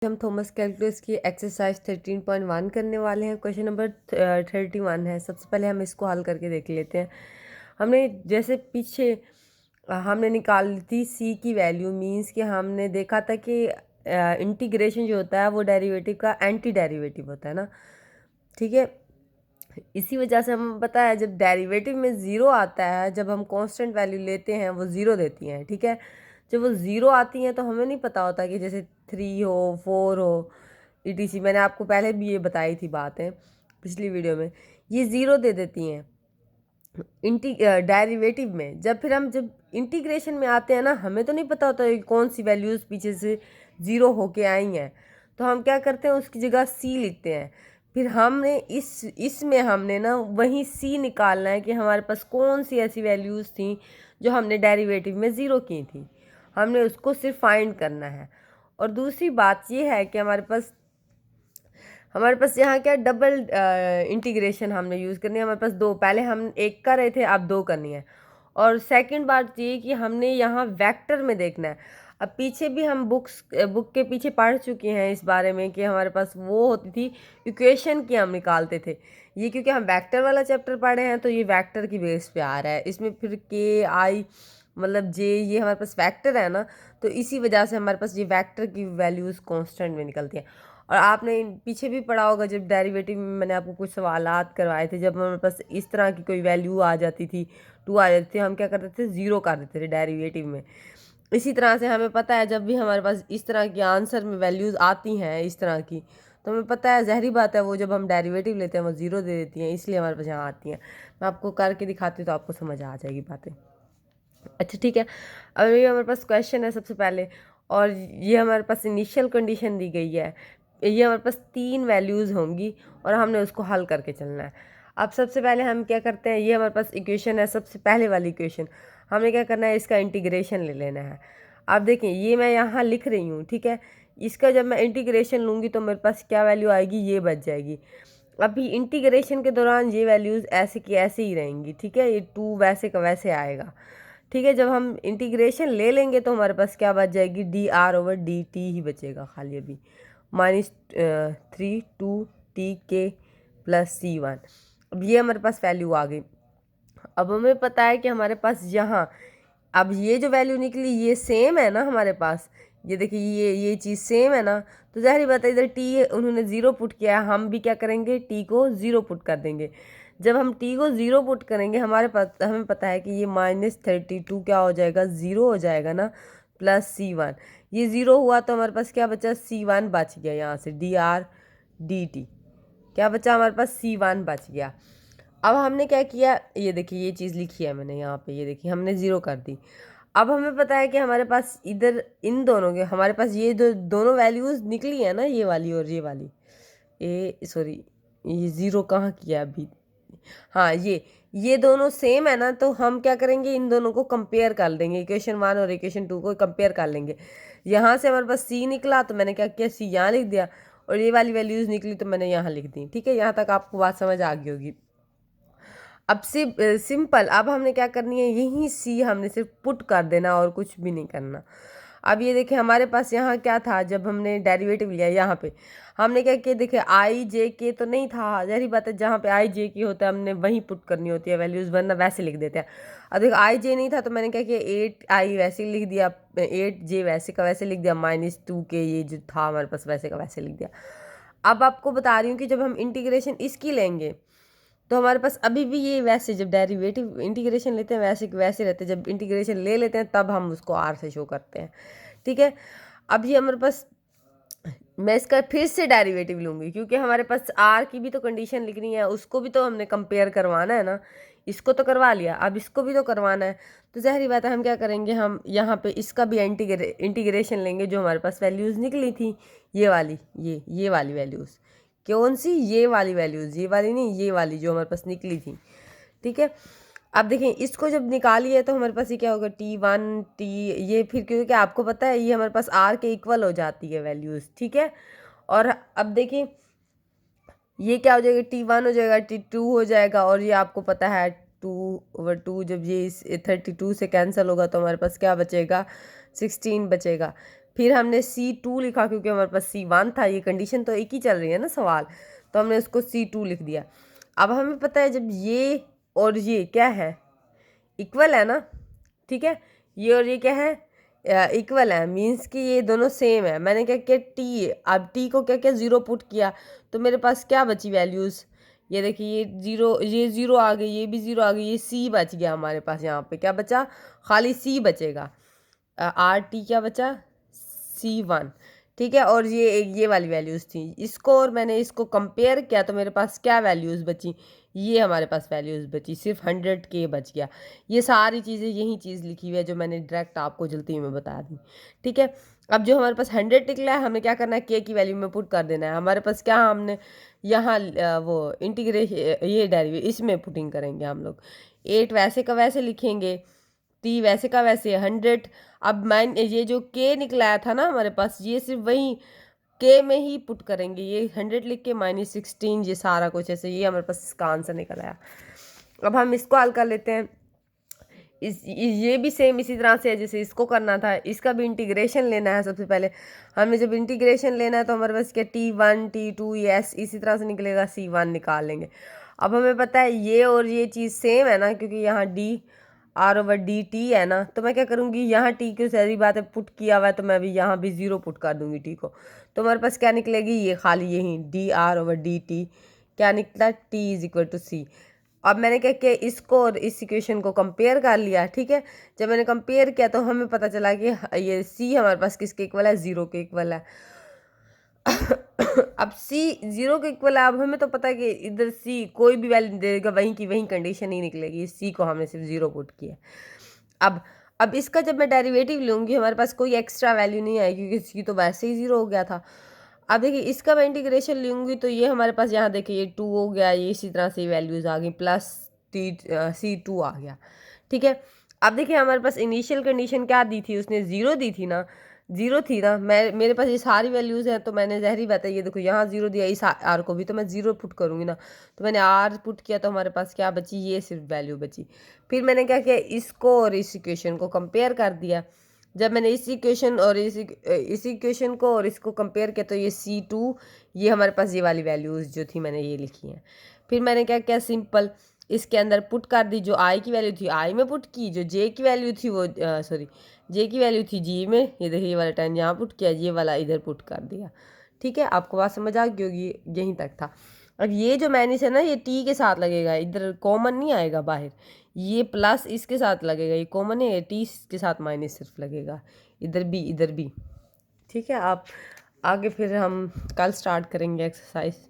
हम Thomas calculus की exercise 13.1 करने वाले हैं। क्वेश्चन नंबर 31 है। सबसे पहले हम इसको हल करके देख लेते हैं। हमने जैसे पीछे हमने निकाल ली थी सी की वैल्यू, मींस कि हमने देखा था कि इंटीग्रेशन जो होता है वो डेरिवेटिव का एंटी डेरिवेटिव होता है ना, ठीक है। इसी वजह से हम पता है जब डेरिवेटिव में ज़ीरो आता है, जब हम कांस्टेंट वैल्यू लेते हैं वो ज़ीरो देती हैं, ठीक है। जब वो ज़ीरो आती हैं तो हमें नहीं पता होता कि जैसे 3 हो 4 हो ETC। मैंने आपको पहले भी ये बताई थी बातें पिछली वीडियो में, ये ज़ीरो दे देती हैं डेरिवेटिव में। जब इंटीग्रेशन में आते हैं ना, हमें तो नहीं पता होता कि कौन सी वैल्यूज़ पीछे से ज़ीरो होके आई हैं, तो हम क्या करते हैं उसकी जगह सी लिखते हैं। फिर हमने इसमें हमने ना वही सी निकालना है कि हमारे पास कौन सी ऐसी वैल्यूज़ थी जो हमने डेरिवेटिव में ज़ीरो की थी, हमने उसको सिर्फ फाइंड करना है। और दूसरी बात ये है कि हमारे पास यहाँ क्या डबल इंटीग्रेशन हमने यूज़ करनी है। हमारे पास दो, पहले हम एक कर रहे थे, अब दो करनी है। और सेकंड बात ये कि हमने यहाँ वेक्टर में देखना है। अब पीछे भी हम बुक के पीछे पढ़ चुके हैं इस बारे में कि हमारे पास वो होती थी इक्वेशन की, हम निकालते थे। ये क्योंकि हम वेक्टर वाला चैप्टर पढ़े हैं तो ये वेक्टर की बेस पे आ रहा है। इसमें फिर के आई मतलब जे, ये हमारे पास वेक्टर है ना, तो इसी वजह से हमारे पास ये वेक्टर की वैल्यूज़ कांस्टेंट में निकलती हैं। और आपने पीछे भी पढ़ा होगा जब डेरिवेटिव में मैंने आपको कुछ सवालात करवाए थे, जब हमारे पास इस तरह की कोई वैल्यू आ जाती थी, टू आ जाती थी, हम क्या करते थे, ज़ीरो कर देते थे डेरिवेटिव में। इसी तरह से हमें पता है जब भी हमारे पास इस तरह की आंसर में वैल्यूज़ आती हैं इस तरह की, तो हमें पता है ज़हरी बात है वो जब हम डेरिवेटिव लेते हैं वो ज़ीरो दे देती हैं, इसलिए हमारे पास यहाँ आती हैं। मैं आपको करके दिखाती हूँ तो आपको समझ आ जाएगी बातें। अच्छा ठीक है, अब ये हमारे पास क्वेश्चन है सबसे पहले, और ये हमारे पास इनिशियल कंडीशन दी गई है। ये हमारे पास 3 वैल्यूज़ होंगी और हमने उसको हल करके चलना है। अब सबसे पहले हम क्या करते हैं, ये हमारे पास इक्वेशन है, सबसे पहले वाली इक्वेशन। हमने क्या करना है, इसका इंटीग्रेशन ले लेना है। आप देखें ये मैं यहाँ लिख रही हूँ, ठीक है। इसका जब मैं इंटीग्रेशन लूँगी तो मेरे पास क्या वैल्यू आएगी, ये बच जाएगी। अभी इंटीग्रेशन के दौरान ये वैल्यूज़ ऐसे की ऐसे ही रहेंगी, ठीक है। ये 2 वैसे का वैसे आएगा, ठीक है। जब हम इंटीग्रेशन ले लेंगे तो हमारे पास क्या बच जाएगी, dr/dt ही बचेगा खाली अभी, -3/2t k+c1। अब ये हमारे पास वैल्यू आ गई। अब हमें पता है कि हमारे पास यहाँ, अब ये जो वैल्यू निकली ये सेम है ना हमारे पास, ये देखिए ये चीज़ सेम है ना, तो ज़ाहिर बात है इधर टी उन्होंने ज़ीरो पुट किया है, हम भी क्या करेंगे, टी को ज़ीरो पुट कर देंगे। जब हम टी को ज़ीरो पुट करेंगे हमारे पास, हमें पता है कि ये -32 क्या हो जाएगा, ज़ीरो हो जाएगा ना, +c1। ये ज़ीरो हुआ तो हमारे पास क्या बचा, c1 बच गया। यहाँ से dr/dt क्या बचा, हमारे पास c1 बच गया। अब हमने क्या किया, ये देखिए ये चीज़ लिखी है मैंने यहाँ पे, ये देखिए हमने ज़ीरो कर दी। अब हमें पता है कि हमारे पास इधर इन दोनों के, हमारे पास ये दोनों वैल्यूज़ निकली है ना, ये वाली और ये वाली, सॉरी ये ज़ीरो कहाँ किया अभी, हाँ ये दोनों सेम है ना, तो हम क्या करेंगे, इन दोनों को कंपेयर कर देंगे, इक्वेशन 1 और इक्वेशन 2 को कंपेयर कर लेंगे। यहाँ से हमारे पास सी निकला तो मैंने क्या किया, सी यहाँ लिख दिया, और ये वाली वैल्यूज़ निकली तो मैंने यहाँ लिख दी, ठीक है। यहाँ तक आपको बात समझ आ गई होगी। अब सिंपल, अब हमने क्या करनी है, यही सी हमने सिर्फ पुट कर देना और कुछ भी नहीं करना। अब ये देखिए हमारे पास यहाँ क्या था, जब हमने डेरिवेटिव लिया यहाँ पे हमने क्या किया, देखिए आई जे के तो नहीं था, जहरी बात है जहाँ पे आई जे के होता है हमने वहीं पुट करनी होती है वैल्यूज़, वरना वैसे लिख देते हैं। अब देखो आई जे नहीं था तो मैंने क्या किया, 8i वैसे लिख दिया, 8j वैसे का वैसे लिख दिया, -2k ये जो था हमारे पास वैसे का वैसे लिख दिया। अब आपको बता रही हूँ कि जब हम इंटीग्रेशन इसकी लेंगे तो हमारे पास अभी भी ये वैसे, जब डेरिवेटिव इंटीग्रेशन लेते हैं वैसे वैसे रहते हैं, जब इंटीग्रेशन ले लेते हैं तब हम उसको आर से शो करते हैं, ठीक है। अब ये हमारे पास, मैं इसका फिर से डेरिवेटिव लूँगी क्योंकि हमारे पास आर की भी तो कंडीशन लिखनी है, उसको भी तो हमने कंपेयर करवाना है ना। इसको तो करवा लिया, अब इसको भी तो करवाना है, तो ज़ाहिर बात है हम क्या करेंगे, हम यहाँ पे इसका भी इंटीग्रेशन लेंगे, जो हमारे पास वैल्यूज़ निकली थी ये वाली, ये वाली वैल्यूज़, कौन सी, ये वाली वैल्यूज़, ये वाली नहीं, ये वाली जो हमारे पास निकली थी, ठीक है। अब देखें इसको जब निकाली है तो हमारे पास ये क्या होगा, t1 ये, फिर क्योंकि आपको पता है ये हमारे पास r के इक्वल हो जाती है वैल्यूज़, ठीक है। और अब देखिए ये क्या हो जाएगा, t1 हो जाएगा, t2 हो जाएगा, और ये आपको पता है 2/2, जब ये इस 32 से कैंसिल होगा तो हमारे पास क्या बचेगा, 16 बचेगा। फिर हमने C2 लिखा क्योंकि हमारे पास C1 था, ये कंडीशन तो एक ही चल रही है ना सवाल, तो हमने उसको C2 लिख दिया। अब हमें पता है जब ये और ये क्या है, इक्वल है ना, ठीक है, ये और ये क्या है, इक्वल है, मीन्स कि ये दोनों सेम है। मैंने क्या किया, टी, अब टी को क्या किया, ज़ीरो पुट किया, तो मेरे पास क्या बची वैल्यूज़, ये देखिए ये ज़ीरो आ गई, ये भी ज़ीरो आ गई, ये सी बच गया हमारे पास, यहाँ पे क्या बचा, खाली सी बचेगा, आर टी क्या बचा, C1, ठीक है। और ये वाली वैल्यूज़ थी, इसको और मैंने इसको कंपेयर किया तो मेरे पास क्या वैल्यूज़ बची, ये हमारे पास वैल्यूज़ बची, सिर्फ 100K बच गया। ये सारी चीज़ें यही चीज़ लिखी हुई है जो मैंने डायरेक्ट आपको जल्दी में बता दी, ठीक है। अब जो हमारे पास 100 निकला है, हमें क्या करना है, K की वैल्यू में पुट कर देना है। हमारे पास क्या, हमने यहाँ वो इंटीग्रेशन, ये डेरिवेटिव इसमें पुटिंग करेंगे हम लोग, 8 वैसे का वैसे लिखेंगे, टी वैसे का वैसे, 100। अब ये जो K निकलाया था ना हमारे पास, ये सिर्फ वही K में ही पुट करेंगे, ये 100 लिख के -16, ये सारा कुछ ऐसे, ये हमारे पास इसका आंसर निकल आया। अब हम इसको हल कर लेते हैं। ये भी सेम इसी तरह से है जैसे इसको करना था, इसका भी इंटीग्रेशन लेना है। सबसे पहले हमें जब इंटीग्रेशन लेना है तो हमारे पास क्या, T1 T2 यस इसी तरह से निकलेगा, C1 निकाल लेंगे। अब हमें पता है ये और ये चीज़ सेम है ना, क्योंकि यहाँ dr/dt है ना, तो मैं क्या करूँगी, यहाँ t की सारी बात है पुट किया हुआ है, तो मैं भी यहाँ भी 0 पुट कर दूँगी t को, तो हमारे पास क्या निकलेगी, ये खाली यही dr/dt क्या निकला, t = c। अब मैंने क्या किया, इसको और इस इक्वेशन को कंपेयर कर लिया, ठीक है। जब मैंने कंपेयर किया तो हमें पता चला कि ये c हमारे पास किसके इक्वल है, 0 के इक्वल है। अब c 0 के इक्वल है, अब हमें तो पता है कि इधर c कोई भी वैल्यू देगा वहीं की वहीं कंडीशन ही निकलेगी, c को हमने सिर्फ 0 पुट किया। अब इसका जब मैं डेरिवेटिव लूँगी हमारे पास कोई एक्स्ट्रा वैल्यू नहीं आएगी क्योंकि c तो वैसे ही 0 हो गया था। अब देखिए इसका मैं इंटीग्रेशन लूँगी तो ये हमारे पास यहाँ देखिए ये 2 हो गया, ये इसी तरह से वैल्यूज़ आ गई, प्लस C2 आ गया, ठीक है। अब देखिए हमारे पास इनिशियल कंडीशन क्या दी थी, उसने 0 दी थी ना, 0 थी ना, मेरे पास ये सारी वैल्यूज़ हैं, तो मैंने ज़हरी बात है, ये देखो यहाँ 0 दिया, इस आर को भी तो मैं 0 पुट करूँगी ना, तो मैंने आर पुट किया तो हमारे पास क्या बची, ये सिर्फ वैल्यू बची। फिर मैंने क्या किया, इसको और इस इक्वेशन को कंपेयर कर दिया। जब मैंने इस इक्वेशन और इस इक्वेशन को और इसको कंपेयर किया तो ये C2, ये हमारे पास ये वाली वैल्यूज़ जो थी मैंने ये लिखी हैं। फिर मैंने क्या किया, सिंपल इसके अंदर पुट कर दी, जो I की वैल्यू थी I में पुट की, जो J की वैल्यू थी वो J की वैल्यू थी G में, ये देखिए ये वाला 10 यहाँ पुट किया, ये वाला इधर पुट कर दिया, ठीक है। आपको बात समझ आ गई होगी, यहीं तक था। अब ये जो माइनस है ना, ये T के साथ लगेगा, इधर कॉमन नहीं आएगा बाहर, ये प्लस इसके साथ लगेगा, ये कॉमन है, T के साथ माइनस सिर्फ लगेगा, इधर भी, ठीक है। आप आगे फिर हम कल स्टार्ट करेंगे एक्सरसाइज।